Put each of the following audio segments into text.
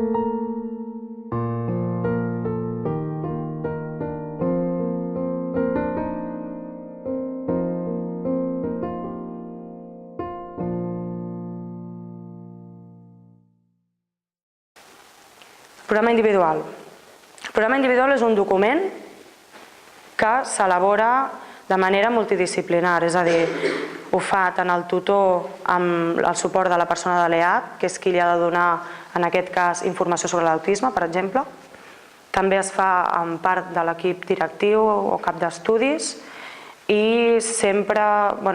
Programa individual. El programa individual és un document que s'elabora de manera multidisciplinar, és a dir, ho fa tant el tutor amb el suport de la persona de l'EAP, que és qui li ha de donar, en aquest cas, informació sobre l'autisme, per exemple. També es fa amb part de l'equip directiu o cap d'estudis i sempre,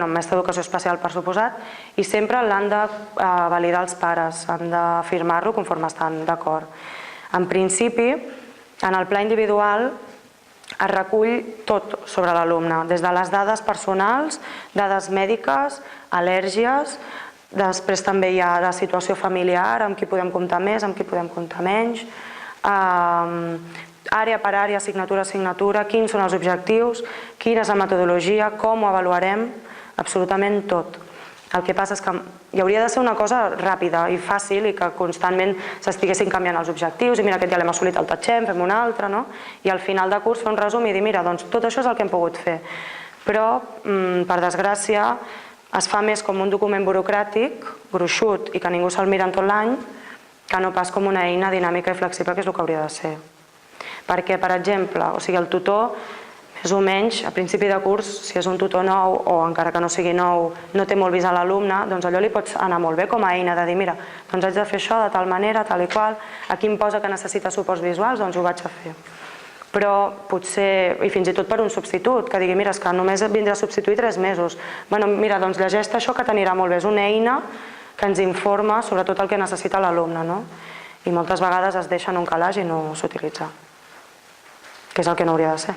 mestre d'educació especial per suposat, i sempre l'han de validar els pares, han de firmar-lo conforme estan d'acord. En principi, en el pla individual es recull tot sobre l'alumne, des de les dades personals, dades mèdiques, al·lèrgies, després també hi ha la situació familiar, amb qui podem comptar més, amb qui podem comptar menys, àrea per àrea, assignatura a assignatura, quins són els objectius, quina és la metodologia, com ho avaluarem, absolutament tot. El que passa és que hi hauria de ser una cosa ràpida i fàcil i que constantment s'estiguessin canviant els objectius i mira, aquest ja l'hem assolit, el tatxem, fem un altre, no? I al final de curs fer un resum i dir, mira, doncs tot això és el que hem pogut fer. Però, per desgràcia, es fa més com un document burocràtic, gruixut i que ningú se'l mira en tot l'any, que no pas com una eina dinàmica i flexible, que és el que hauria de ser. Perquè, per exemple, el tutor, més o menys, a principi de curs, si és un tutor nou o encara que no sigui nou, no té molt vist a l'alumne, doncs allò li pot anar molt bé com a eina de dir, mira, doncs haig de fer això de tal manera, tal i qual, aquí em posa que necessita suports visuals, doncs ho vaig a fer. Però potser, i fins i tot per un substitut, que digui, mira, és que només vindrà a substituir 3 mesos. Mira, doncs llegeix això que t'anirà molt bé, és una eina que ens informa sobre tot el que necessita l'alumne, no? I moltes vegades es deixa en un calaix i no s'utilitza, que és el que no hauria de ser.